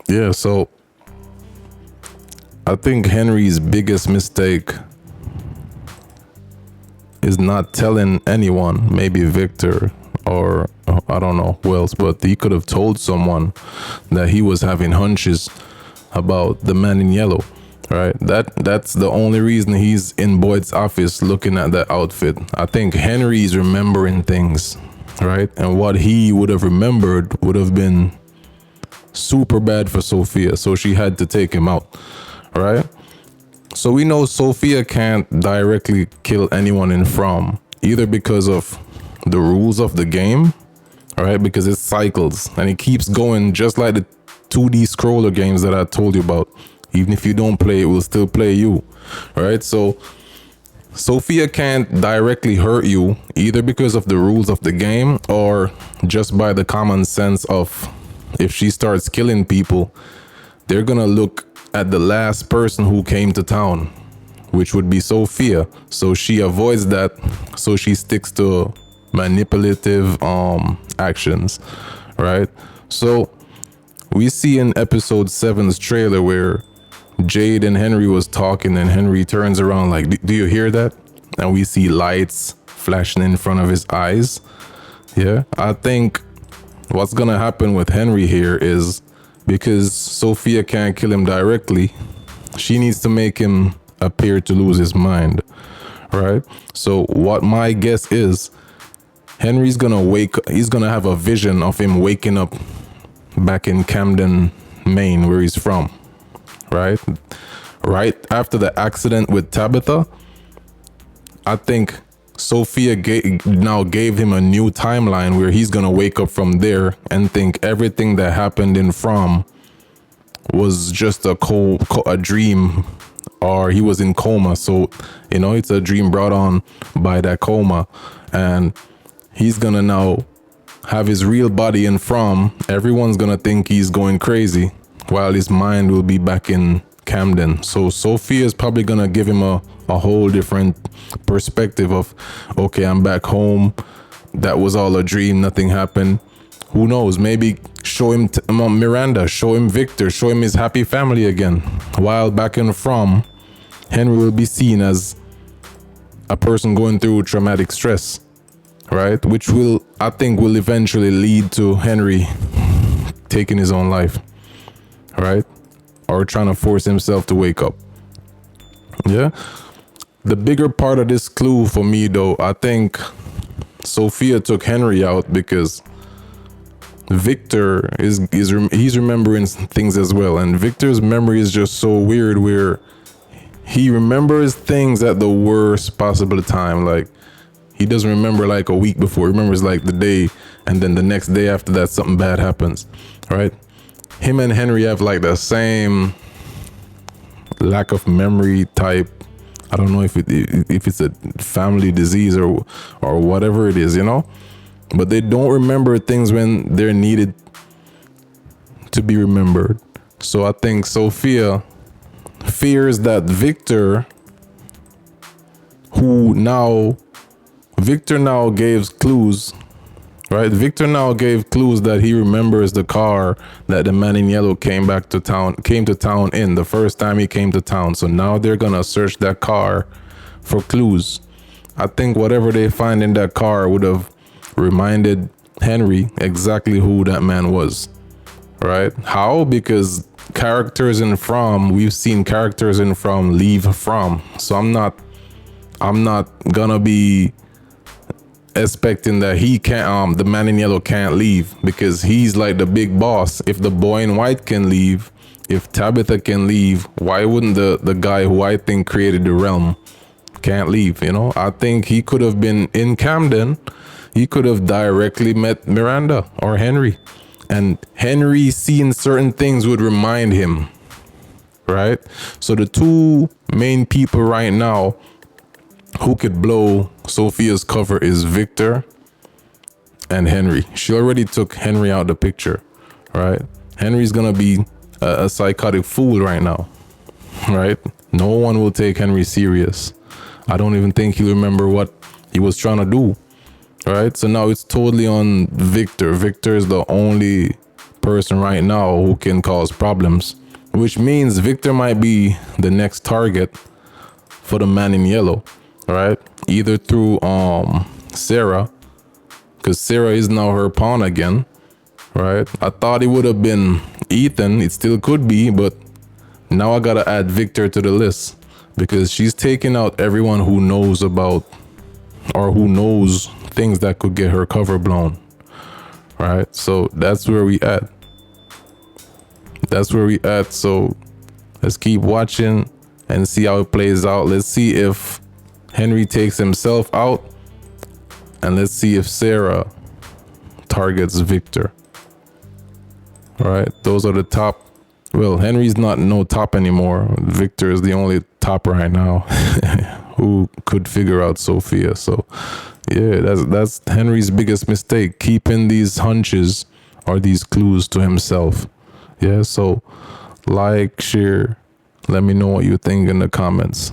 Yeah, so I think Henry's biggest mistake is not telling anyone, maybe Victor or I don't know who else, but he could have told someone that he was having hunches about the man in yellow, right? That's the only reason he's in Boyd's office looking at that outfit. I think Henry's remembering things, right? And what he would have remembered would have been super bad for Sophia, so she had to take him out, right? So we know Sophia can't directly kill anyone in From, either because of the rules of the game, all right, because it cycles and it keeps going just like the 2D scroller games that I told you about. Even if you don't play, it will still play you, all right? So Sophia can't directly hurt you either because of the rules of the game or just by the common sense of if she starts killing people, they're gonna look at the last person who came to town, which would be Sophia. So she avoids that. So she sticks to manipulative actions, right? So we see in episode 7's trailer where Jade and Henry was talking and Henry turns around like, do you hear that? And we see lights flashing in front of his eyes. Yeah, I think what's gonna happen with Henry here is because Sophia can't kill him directly, she needs to make him appear to lose his mind, right? So what my guess is, Henry's gonna he's gonna have a vision of him waking up back in Camden, Maine, where he's from, right? Right after the accident with Tabitha, I think Sophia now gave him a new timeline where he's gonna wake up from there and think everything that happened in From was just a dream, or he was in coma. So it's a dream brought on by that coma, and he's gonna now have his real body in From. Everyone's gonna think he's going crazy, while his mind will be back in Camden. So Sophia is probably gonna give him a whole different perspective of, okay, I'm back home. That was all a dream. Nothing happened. Who knows? Maybe show him Miranda, show him Victor, show him his happy family again. While back in From, Henry will be seen as a person going through traumatic stress, right? Which I think will eventually lead to Henry taking his own life, right? Or trying to force himself to wake up. Yeah. The bigger part of this clue for me, though, I think Sophia took Henry out because Victor he's remembering things as well, and Victor's memory is just so weird, where he remembers things at the worst possible time. Like, he doesn't remember like a week before. He remembers like the day, and then the next day after that, something bad happens, right? Him and Henry have like the same lack of memory type. I don't know if it's a family disease or whatever it is, but they don't remember things when they're needed to be remembered. So I think Sophia fears that Victor now gave clues, right? Victor now gave clues that he remembers the car that the man in yellow came to town in the first time he came to town. So now they're gonna search that car for clues. I think whatever they find in that car would have reminded Henry exactly who that man was, right? How? Because we've seen characters in From leave From. So I'm not gonna be expecting that he can't, the man in yellow can't leave, because he's like the big boss. If the boy in white can leave, if Tabitha can leave, why wouldn't the guy who I think created the realm can't leave? I think he could have been in Camden. He could have directly met Miranda or Henry, and Henry seeing certain things would remind him, right? So the two main people right now who could blow Sophia's cover is Victor and Henry. She already took Henry out of the picture, right? Henry's gonna be a psychotic fool right now, right? No one will take Henry serious. I don't even think he'll remember what he was trying to do, right? So now it's totally on Victor. Victor is the only person right now who can cause problems, which means Victor might be the next target for the man in yellow, right? Either through Sarah, because Sarah is now her pawn again, right? I thought it would have been Ethan. It still could be, but now I gotta add Victor to the list because she's taking out everyone who knows about or who knows things that could get her cover blown, right? So that's where we at. So let's keep watching and see how it plays out. Let's see if Henry takes himself out, and let's see if Sarah targets Victor. All right, those are the top. Well, Henry's not no top anymore. Victor is the only top right now who could figure out Sophia. So yeah, that's Henry's biggest mistake, keeping these hunches or these clues to himself. Yeah, so like, share, let me know what you think in the comments.